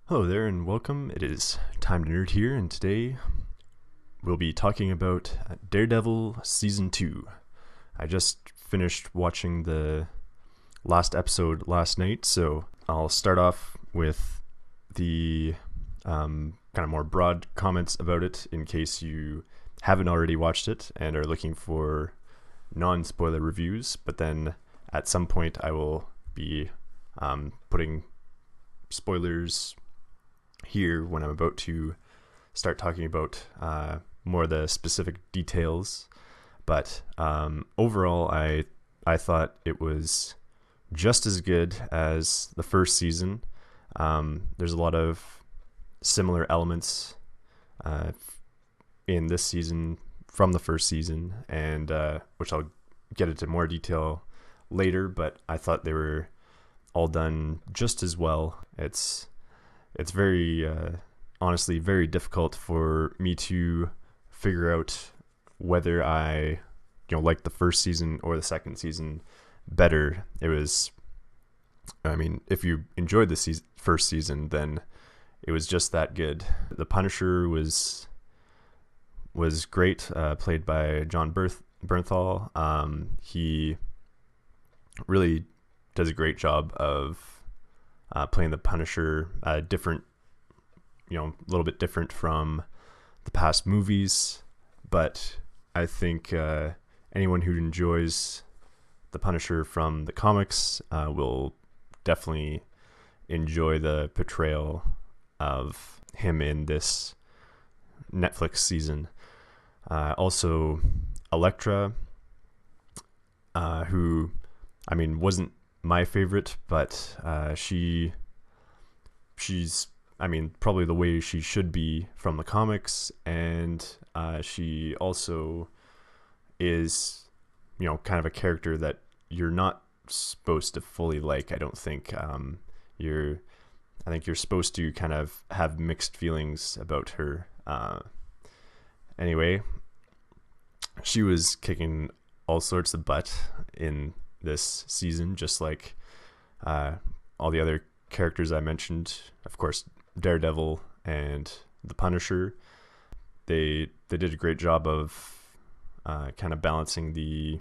Hello there and welcome. It is Time to Nerd here, and today we'll be talking about Daredevil Season 2. I just finished watching the last episode last night, so I'll start off with the kind of more broad comments about it in case you haven't already watched it and are looking for non-spoiler reviews, but then at some point I will be putting spoilers here when I'm about to start talking about more of the specific details. But overall, I thought it was just as good as the first season. There's a lot of similar elements in this season from the first season, and which I'll get into more detail later. But I thought they were all done just as well. It's very honestly very difficult for me to figure out whether I like the first season or the second season better. If you enjoyed the first season, then it was just that good. The Punisher was great, played by John Bernthal. He really does a great job of playing the Punisher, different, a little bit different from the past movies, but I think anyone who enjoys the Punisher from the comics will definitely enjoy the portrayal of him in this Netflix season. Also, Elektra, who, wasn't my favorite, but she's probably the way she should be from the comics, and she also is kind of a character that you're not supposed to fully like. I don't think you're supposed to kind of have mixed feelings about her. Anyway, she was kicking all sorts of butt in this season, just like all the other characters I mentioned. Of course, Daredevil and the Punisher. They did a great job of kind of balancing the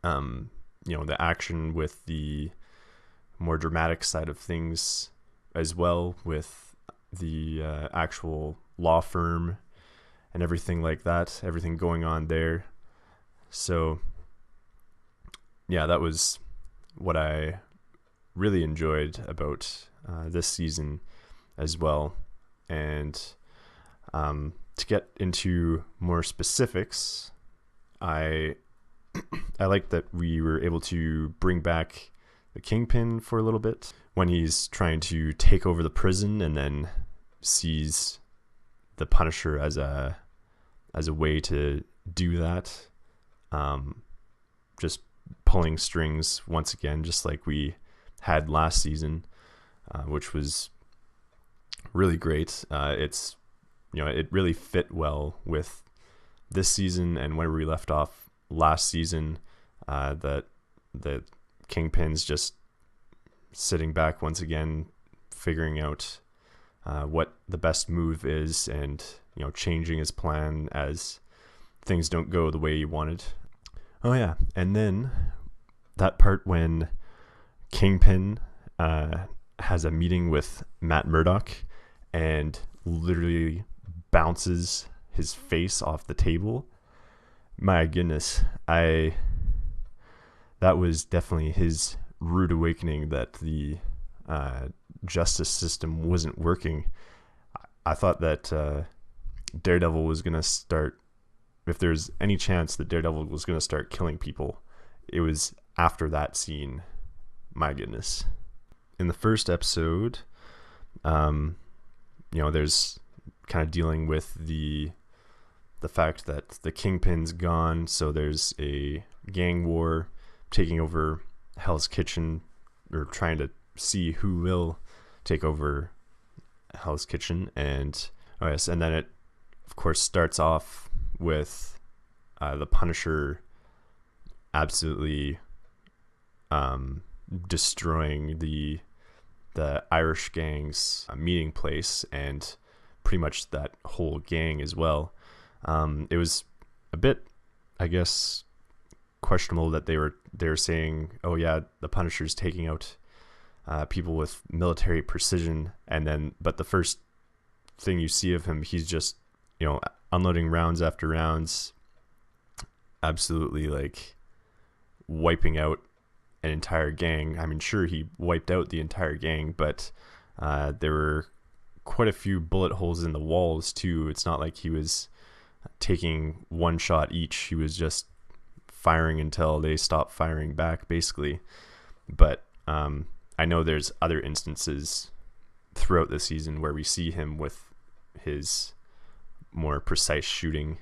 the action with the more dramatic side of things as well, with the actual law firm and everything like that, everything going on there. So yeah, that was what I really enjoyed about this season as well. And to get into more specifics, I like that we were able to bring back the Kingpin for a little bit when he's trying to take over the prison, and then sees the Punisher as a way to do that. Just pulling strings once again, just like we had last season, which was really great. It really fit well with this season and where we left off last season. That the Kingpin's just sitting back once again, figuring out what the best move is, and changing his plan as things don't go the way he wanted. Oh yeah, and then that part when Kingpin has a meeting with Matt Murdock and literally bounces his face off the table. My goodness, that was definitely his rude awakening that the justice system wasn't working. I thought that Daredevil was going to start, if there's any chance that Daredevil was going to start killing people, it was after that scene. My goodness. In the first episode, there's kind of dealing with the fact that the Kingpin's gone, so there's a gang war taking over Hell's Kitchen, or trying to see who will take over Hell's Kitchen. And and then it of course starts off with the Punisher absolutely destroying the the Irish gang's meeting place, and pretty much that whole gang as well. It was a bit, I guess, questionable that they were saying, oh yeah, the Punisher's taking out people with military precision, and then but the first thing you see of him, he's just, you know, unloading rounds after rounds, absolutely like wiping out an entire gang. I mean, sure, he wiped out the entire gang, but there were quite a few bullet holes in the walls too. It's not like he was taking one shot each. He was just firing until they stopped firing back, basically. But I know there's other instances throughout the season where we see him with his more precise shooting,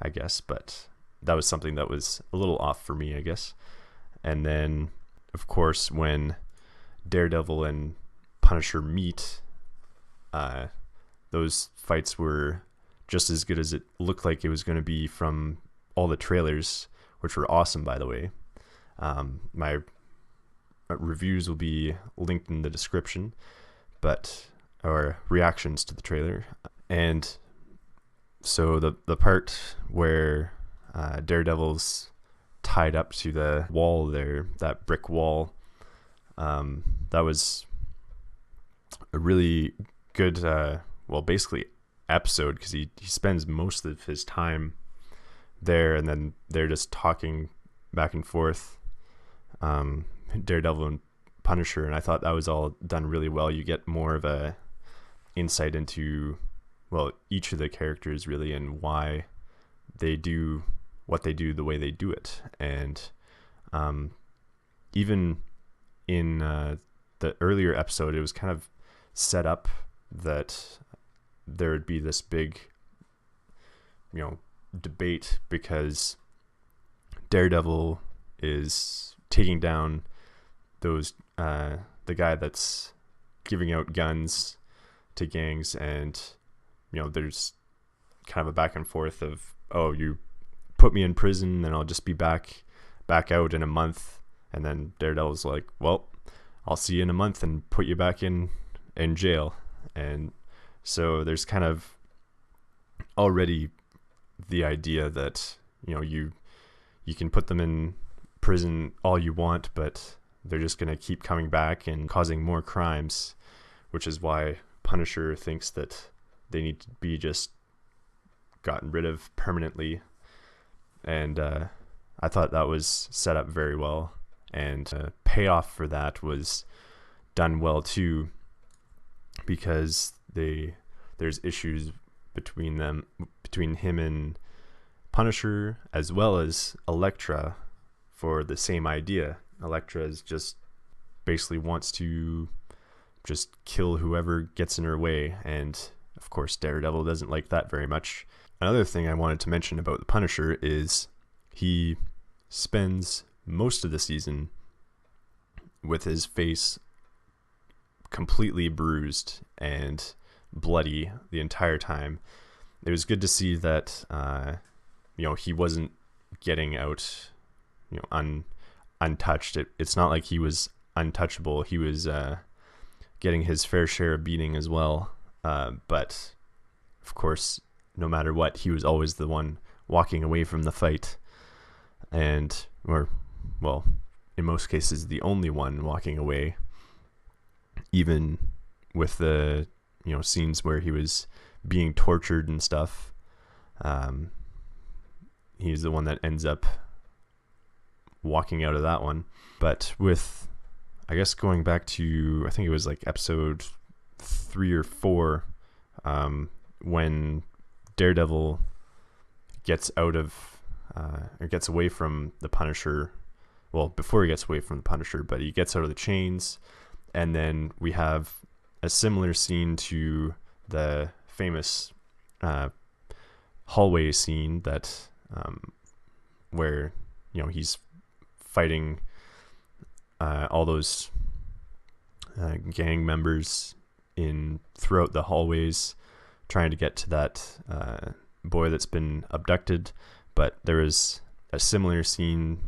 I guess, but that was something that was a little off for me, I guess. And then, of course, when Daredevil and Punisher meet, those fights were just as good as it looked like it was going to be from all the trailers, which were awesome, by the way. My reviews will be linked in the description, or reactions to the trailer. And so the part where Daredevil's tied up to the wall there, that brick wall, that was a really good, basically episode, because he spends most of his time there, and then they're just talking back and forth, Daredevil and Punisher, and I thought that was all done really well. You get more of a insight into, well, each of the characters really, and why they do what they do the way they do it. And even in the earlier episode, it was kind of set up that there would be this big, you know, debate, because Daredevil is taking down those the guy that's giving out guns to gangs, and you know, there's kind of a back and forth of, oh, you put me in prison, then I'll just be back out in a month. And then Daredevil's like, well, I'll see you in a month and put you back in jail. And so there's kind of already the idea that, you know, you can put them in prison all you want, but they're just going to keep coming back and causing more crimes, which is why Punisher thinks that they need to be just gotten rid of permanently. And I thought that was set up very well, and payoff for that was done well too, because there's issues between him and Punisher, as well as Elektra, for the same idea. Elektra is just basically wants to just kill whoever gets in her way, and of course Daredevil doesn't like that very much. Another thing I wanted to mention about the Punisher is he spends most of the season with his face completely bruised and bloody the entire time. It was good to see that you know, he wasn't getting out, you know, untouched. It's not like he was untouchable. He was getting his fair share of beating as well. But of course, no matter what, he was always the one walking away from the fight, in most cases, the only one walking away. Even with the, you know, scenes where he was being tortured and stuff, he's the one that ends up walking out of that one. But with, I guess, going back to, I think it was like episode 3 or 4, when Daredevil gets out of or gets away from the Punisher. Well, before he gets away from the Punisher, but he gets out of the chains, and then we have a similar scene to the famous hallway scene that where, you know, he's fighting all those gang members throughout the hallways, trying to get to that boy that's been abducted. But there is a similar scene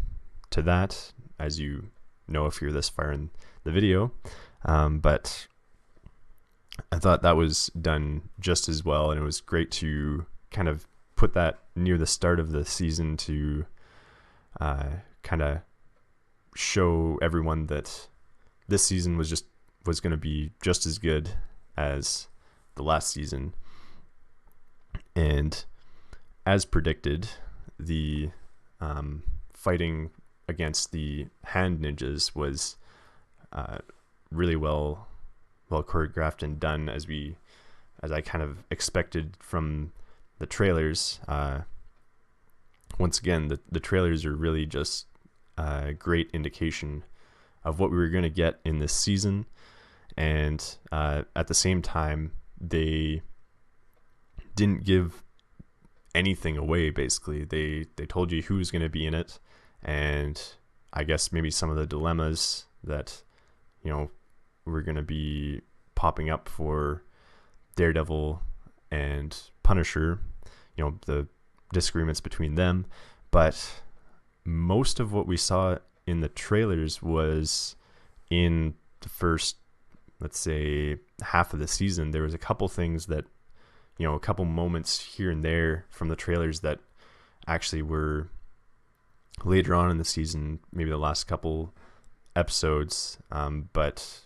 to that, as you know if you're this far in the video, But I thought that was done just as well, and it was great to kind of put that near the start of the season to kind of show everyone that this season was going to be just as good as the last season. And as predicted, the fighting against the hand ninjas was really well choreographed and done, as I kind of expected from the trailers. Once again, the trailers are really just a great indication of what we were going to get in this season, and at the same time, they didn't give anything away. Basically, they told you who's going to be in it, and I guess maybe some of the dilemmas that were going to be popping up for Daredevil and Punisher, the disagreements between them. But most of what we saw in the trailers was in the first, let's say, half of the season. There was a couple things that, a couple moments here and there from the trailers that actually were later on in the season, maybe the last couple episodes. But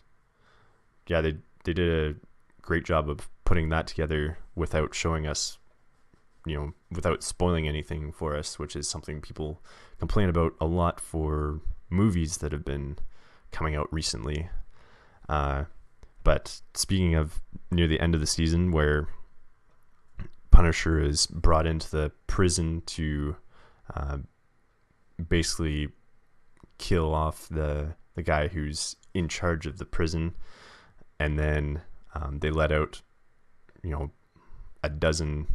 yeah, they did a great job of putting that together without showing us, without spoiling anything for us, which is something people complain about a lot for movies that have been coming out recently. But speaking of near the end of the season, where Punisher is brought into the prison to basically kill off the guy who's in charge of the prison, and then they let out a dozen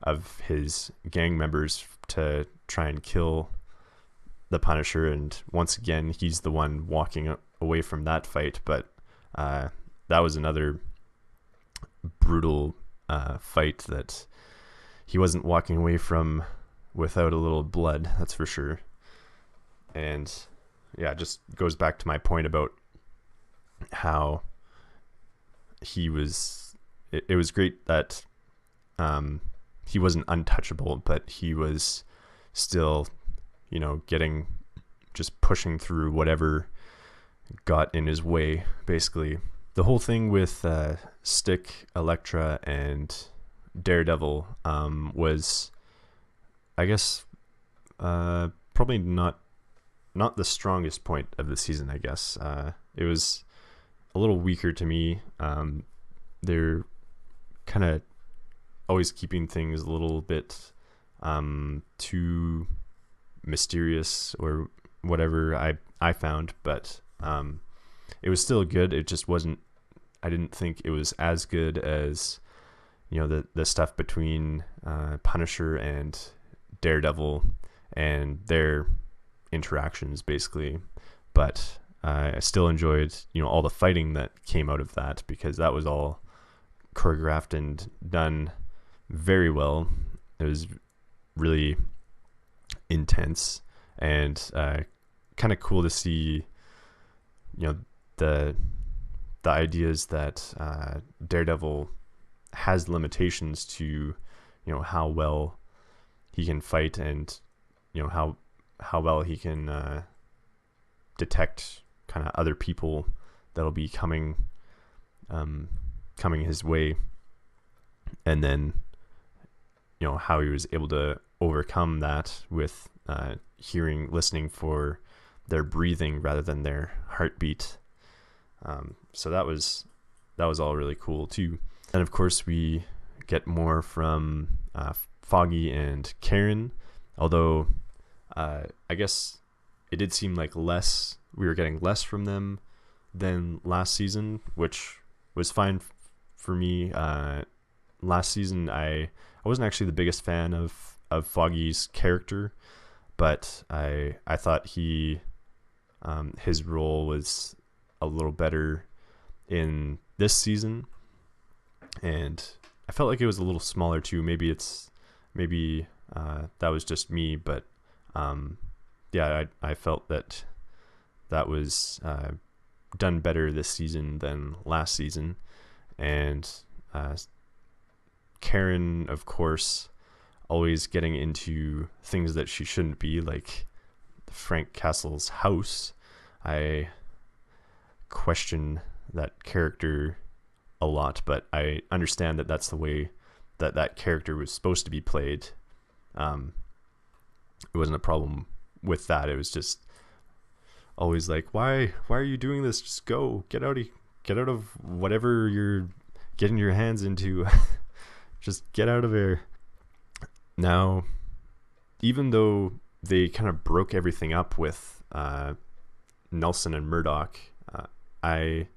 of his gang members to try and kill the Punisher, and once again he's the one walking away from that fight. But that was another brutal fight that he wasn't walking away from without a little blood, that's for sure. And yeah, it just goes back to my point about how it was great that he wasn't untouchable, but he was still, just pushing through whatever got in his way, basically. The whole thing with Stick, Elektra, and Daredevil was, I guess, probably not the strongest point of the season, I guess. It was a little weaker to me. They're kind of always keeping things a little bit too mysterious or whatever I found, but it was still good. It just wasn't, I didn't think it was as good as the stuff between Punisher and Daredevil and their interactions, basically. But I still enjoyed all the fighting that came out of that, because that was all choreographed and done very well. It was really intense, and kind of cool to see the ideas that Daredevil has limitations to how well he can fight, and how well he can detect kind of other people that'll be coming his way, and then how he was able to overcome that with listening for their breathing rather than their heartbeat. So that was all really cool too. And of course we get more from Foggy and Karen, although I guess it did seem like we were getting less from them than last season, which was fine for me. Last season I wasn't actually the biggest fan of Foggy's character, but I thought his role was a little better in this season, and I felt like it was a little smaller too. Maybe that was just me, but yeah, I felt that was done better this season than last season. And Karen, of course, always getting into things that she shouldn't be, like Frank Castle's house. I question that character a lot, but I understand that that's the way that character was supposed to be played. It wasn't a problem with that. It was just always like, why are you doing this? Just get out of whatever you're getting your hands into. Just get out of there. Now, even though they kind of broke everything up with Nelson and Murdoch, I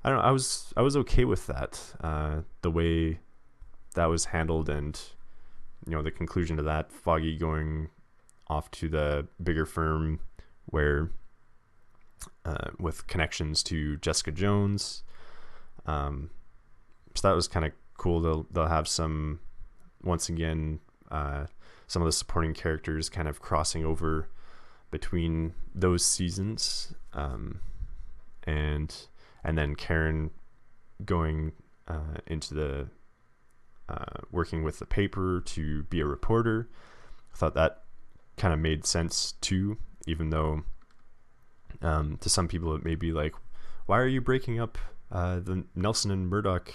don't know, I was okay with that. The way that was handled, and the conclusion to that, Foggy going off to the bigger firm where with connections to Jessica Jones. So that was kind of cool. They'll have some, once again, some of the supporting characters kind of crossing over between those seasons, and then Karen going into the working with the paper to be a reporter. I thought that kind of made sense too, even though to some people it may be like, why are you breaking up the Nelson and Murdoch,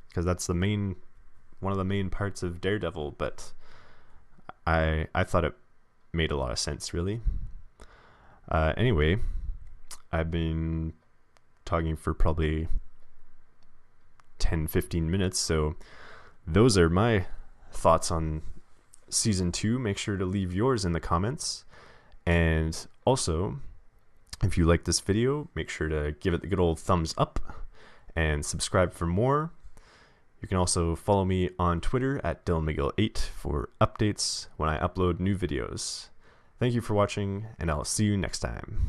because that's one of the main parts of Daredevil. But I thought it made a lot of sense, really. Anyway, I've been talking for probably 10-15 minutes, so those are my thoughts on season 2. Make sure to leave yours in the comments, and also, if you like this video, make sure to give it the good old thumbs up and subscribe for more. You can also follow me on Twitter at DylanMcGill8 for updates when I upload new videos. Thank you for watching, and I'll see you next time.